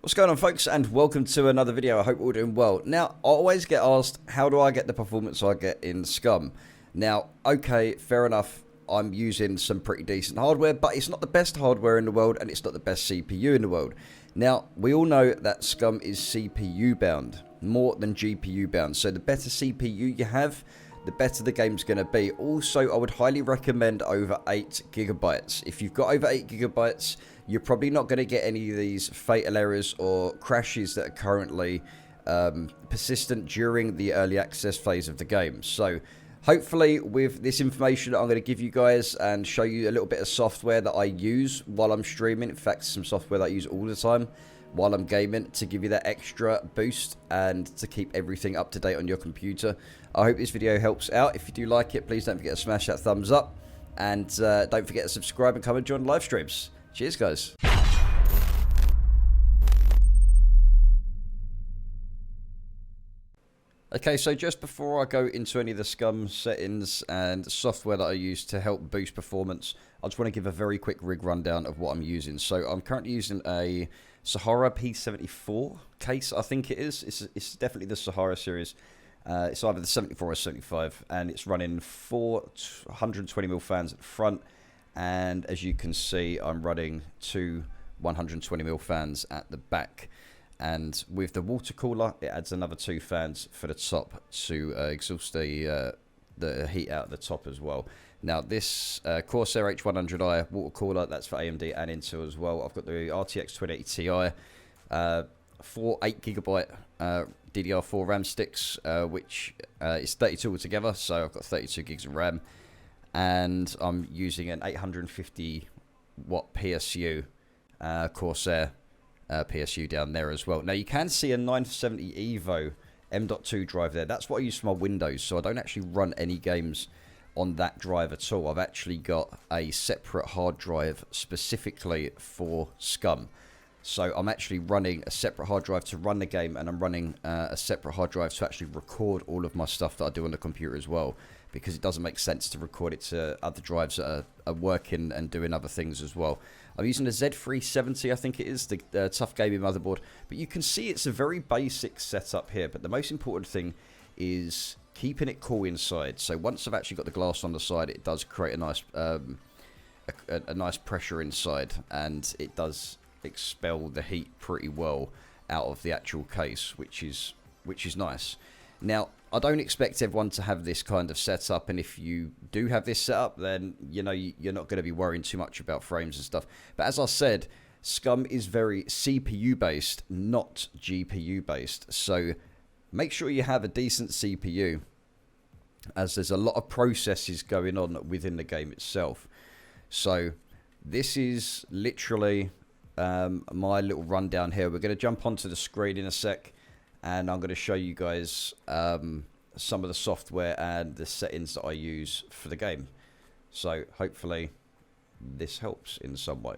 What's going on, folks, and welcome to another video. I hope you're all doing well. Now, I always get asked, how do I get the performance I get in Scum? Now, okay, fair enough, I'm using some pretty decent hardware, but it's not the best hardware in the world, and it's not the best CPU in the world. Now, we all know that Scum is CPU bound, more than GPU bound, so the better CPU you have, the better the game's going to be. Also, I would highly recommend over 8 gigabytes. If you've got over 8 gigabytes, you're probably not going to get any of these fatal errors or crashes that are currently persistent during the early access phase of the game. So, hopefully, with this information that I'm going to give you guys and show you a little bit of software that I use while I'm streaming, in fact, some software that I use all the time while I'm gaming to give you that extra boost and to keep everything up to date on your computer. I hope this video helps out. If you do like it, please don't forget to smash that thumbs up. And don't forget to subscribe and come and join the live streams. Cheers, guys. Okay, so just before I go into any of the Scum settings and software that I use to help boost performance, I just want to give a very quick rig rundown of what I'm using. So I'm currently using a Sahara P74 case, I think it is. It's definitely the Sahara series. It's either the 74 or 75, and it's running 4 120mm fans at the front. And as you can see, I'm running 2 120mm fans at the back. And with the water cooler, it adds another 2 fans for the top to exhaust the heat out of the top as well. Now, this Corsair H100i water cooler, that's for AMD and Intel as well. I've got the RTX 2080 Ti, 4 8GB DDR4 RAM sticks, which is 32 altogether, so I've got 32 gigs of RAM. And I'm using an 850 watt PSU, Corsair PSU down there as well. Now, you can see a 970 Evo M.2 drive there. That's what I use for my Windows, so I don't actually run any games on that drive at all. I've actually got a separate hard drive specifically for Scum. So I'm actually running a separate hard drive to run the game, and I'm running a separate hard drive to actually record all of my stuff that I do on the computer as well, because it doesn't make sense to record it to other drives that are working and doing other things as well. I'm using a Z370, I think it is, the Tough Gaming motherboard. But you can see it's a very basic setup here, but the most important thing is keeping it cool inside. So once I've actually got the glass on the side, it does create a nice a nice pressure inside, and it does expel the heat pretty well out of the actual case, which is nice. Now, I don't expect everyone to have this kind of setup, and if you do have this setup, then you know you're not going to be worrying too much about frames and stuff. But as I said, Scum is very CPU based, not GPU based. So make sure you have a decent CPU, as there's a lot of processes going on within the game itself. So this is literally my little rundown here. We're going to jump onto the screen in a sec, and I'm going to show you guys some of the software and the settings that I use for the game. So hopefully this helps in some way.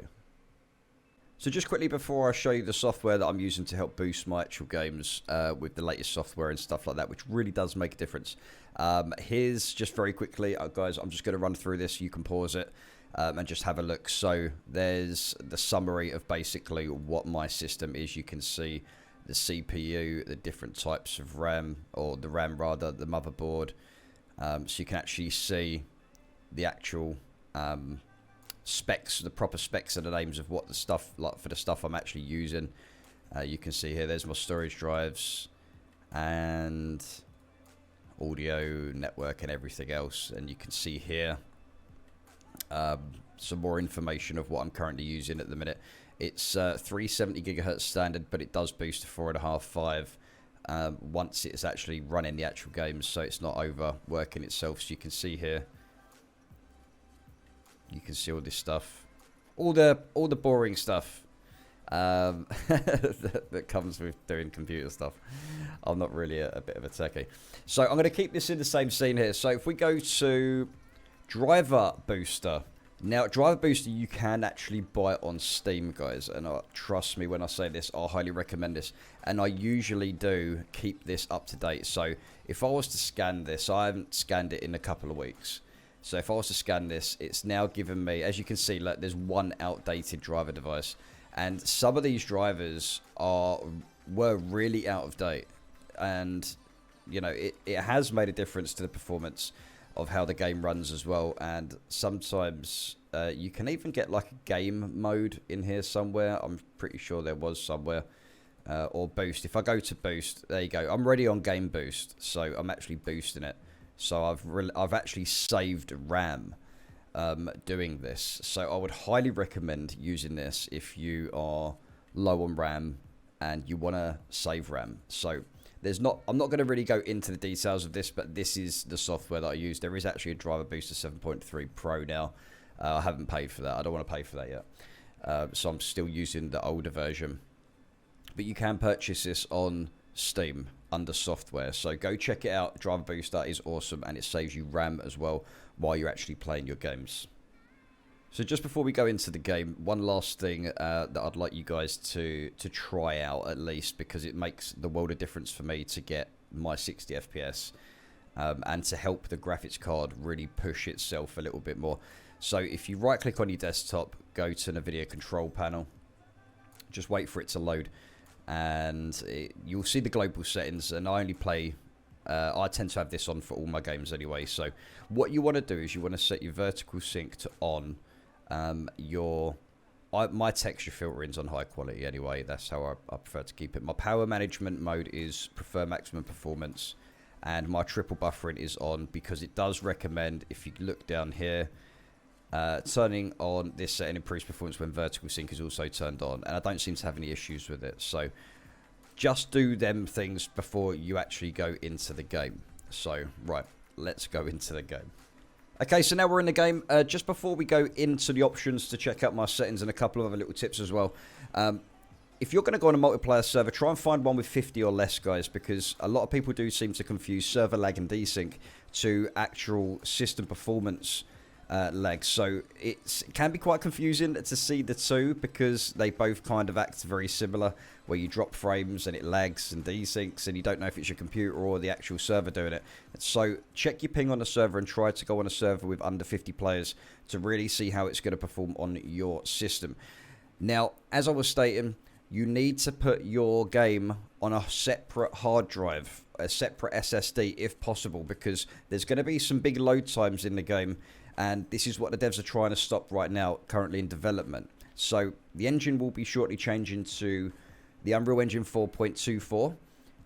So just quickly before I show you the software that I'm using to help boost my actual games with the latest software and stuff like that, which really does make a difference. Here's just very quickly, guys, I'm just going to run through this. You can pause it and just have a look. So there's the summary of basically what my system is. You can see the CPU, the different types of RAM, or the RAM rather, the motherboard. So you can actually see the actual specs, the proper specs and the names of what the stuff, like for the stuff I'm actually using. You can see here, there's my storage drives and audio, network and everything else. And you can see here some more information of what I'm currently using at the minute. It's 370 gigahertz standard, but it does boost to 4.5, 5 once it's actually running the actual games, so it's not overworking itself. So you can see here, you can see all this stuff, all the boring stuff that comes with doing computer stuff. I'm not really a bit of a techie, so I'm going to keep this in the same scene here. So if we go to driver booster. Now, Driver Booster you can actually buy on Steam, guys, and trust me when I say this, I highly recommend this, and I usually do keep this up to date. So if I was to scan this, I haven't scanned it in a couple of weeks, so if I was to scan this, it's now given me, as you can see, like, there's one outdated driver device, And some of these drivers were really out of date, and you know, it has made a difference to the performance of how the game runs as well. And sometimes you can even get like a game mode in here somewhere. I'm pretty sure there was somewhere. Or boost. If I go to boost, there you go. I'm already on game boost, so I'm actually boosting it. So I've actually saved RAM doing this. So I would highly recommend using this if you are low on RAM and you want to save RAM. So I'm not going to really go into the details of this, but this is the software that I use. There is actually a driver booster 7.3 Pro now. I haven't paid for that. I don't want to pay for that yet. So I'm still using the older version. But you can purchase this on Steam under software. So go check it out. Driver Booster is awesome, and it saves you RAM as well while you're actually playing your games. So just before we go into the game, one last thing that I'd like you guys to try out at least, because it makes the world of difference for me to get my 60 FPS and to help the graphics card really push itself a little bit more. So if you right click on your desktop, go to NVIDIA control panel, just wait for it to load, and you'll see the global settings. And I only play I tend to have this on for all my games anyway. So what you want to do is you want to set your vertical sync to on. My texture filtering's on high quality anyway. That's how I prefer to keep it. My power management mode is prefer maximum performance, and my triple buffering is on because it does recommend, if you look down here, turning on this setting improves performance when vertical sync is also turned on, and I don't seem to have any issues with it. So just do them things before you actually go into the game. So right, let's go into the game. Okay, so now we're in the game. Just before we go into the options to check out my settings and a couple of other little tips as well. If you're going to go on a multiplayer server, try and find one with 50 or less, guys, because a lot of people do seem to confuse server lag and desync to actual system performance lag. So it can be quite confusing to see the two, because they both kind of act very similar, where you drop frames and it lags and desyncs and you don't know if it's your computer or the actual server doing it. So check your ping on the server and try to go on a server with under 50 players to really see how it's going to perform on your system. Now, as I was stating, you need to put your game on a separate hard drive, a separate SSD if possible, because there's going to be some big load times in the game. And this is what the devs are trying to stop right now, currently in development. So the engine will be shortly changing to the Unreal Engine 4.24.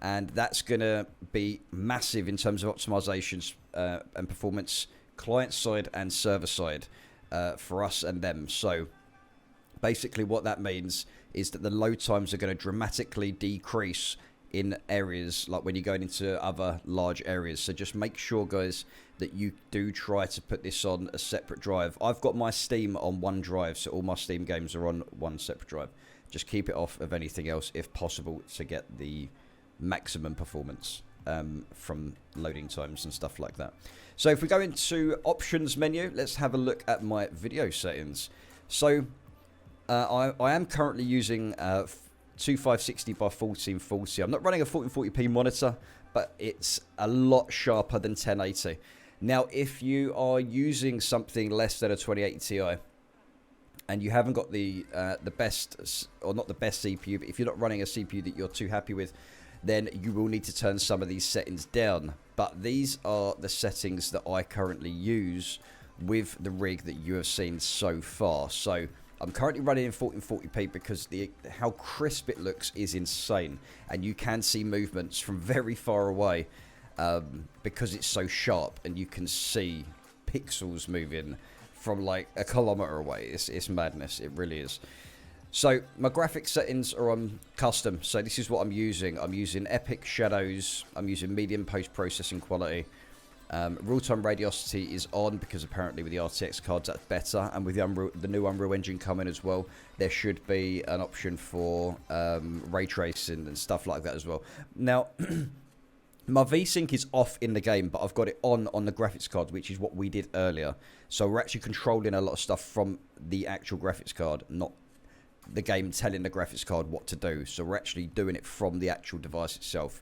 And that's going to be massive in terms of optimizations and performance, client side and server side, for us and them. So basically what that means is that the load times are going to dramatically decrease in areas like when you're going into other large areas. So just make sure, guys, that you do try to put this on a separate drive. I've got my Steam on one drive, so all my Steam games are on one separate drive. Just keep it off of anything else if possible to get the maximum performance from loading times and stuff like that. So if we go into options menu, let's have a look at my video settings. So I am currently using 2560 by 1440. I'm not running a 1440p monitor, but it's a lot sharper than 1080. Now, if you are using something less than a 2080 Ti and you haven't got the best, or not the best CPU, but if you're not running a CPU that you're too happy with, then you will need to turn some of these settings down. But these are the settings that I currently use with the rig that you have seen so far. So I'm currently running in 1440p because how crisp it looks is insane, and you can see movements from very far away because it's so sharp, and you can see pixels moving from like a kilometer away. It's madness, it really is. So my graphics settings are on custom, so this is what I'm using. I'm using Epic Shadows, I'm using medium post-processing quality. Real-time radiosity is on because apparently with the RTX cards that's better, and with the new Unreal Engine coming as well, there should be an option for ray tracing and stuff like that as well. Now, my VSync is off in the game, but I've got it on the graphics card, which is what we did earlier. So we're actually controlling a lot of stuff from the actual graphics card, not the game telling the graphics card what to do. So we're actually doing it from the actual device itself.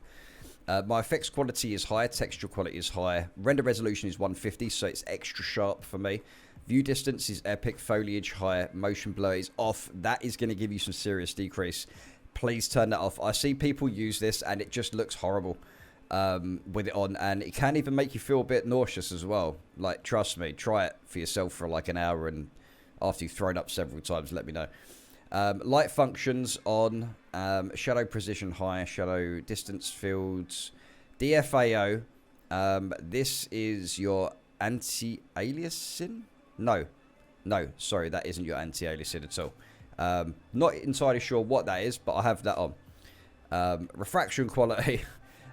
My effects quality is high, texture quality is high, render resolution is 150, so it's extra sharp for me. View distance is epic. Foliage high. Motion blur is off. That is going to give you some serious decrease. Please turn that off. I see people use this and it just looks horrible with it on. And it can even make you feel a bit nauseous as well. Like, trust me, try it for yourself for like an hour, and after you've thrown up several times, let me know. Light functions on. Shadow precision high. Shadow distance fields. DFAO. This is your anti-aliasing? No, sorry, that isn't your anti-aliasing at all. Not entirely sure what that is, but I have that on. Refraction quality,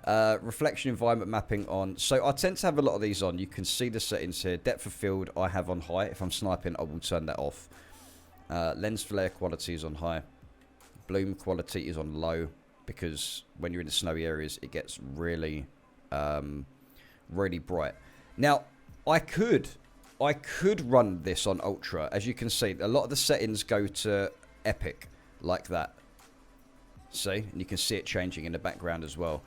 reflection environment mapping on. So I tend to have a lot of these on. You can see the settings here. Depth of field I have on high. If I'm sniping, I will turn that off. Lens flare quality is on high. Bloom quality is on low, because when you're in the snowy areas, it gets really, really bright. Now, I could run this on ultra. As you can see, a lot of the settings go to epic like that. See? And you can see it changing in the background as well.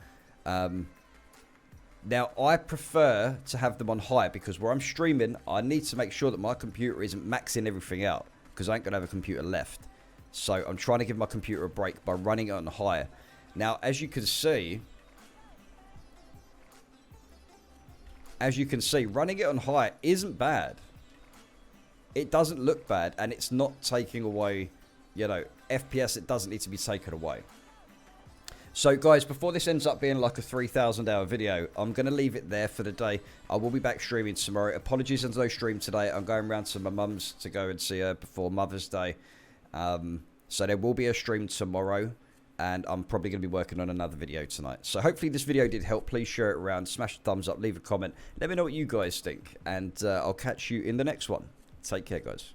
Now, I prefer to have them on high, because where I'm streaming, I need to make sure that my computer isn't maxing everything out, because I ain't going to have a computer left. So I'm trying to give my computer a break by running it on high. Now, as you can see, running it on high isn't bad. It doesn't look bad, and it's not taking away, you know, FPS. It doesn't need to be taken away. So, guys, before this ends up being like a 3,000-hour video, I'm going to leave it there for the day. I will be back streaming tomorrow. Apologies there's no stream today. I'm going round to my mum's to go and see her before Mother's Day. So there will be a stream tomorrow, and I'm probably going to be working on another video tonight. So hopefully this video did help. Please share it around, smash the thumbs up, leave a comment. Let me know what you guys think, and I'll catch you in the next one. Take care, guys.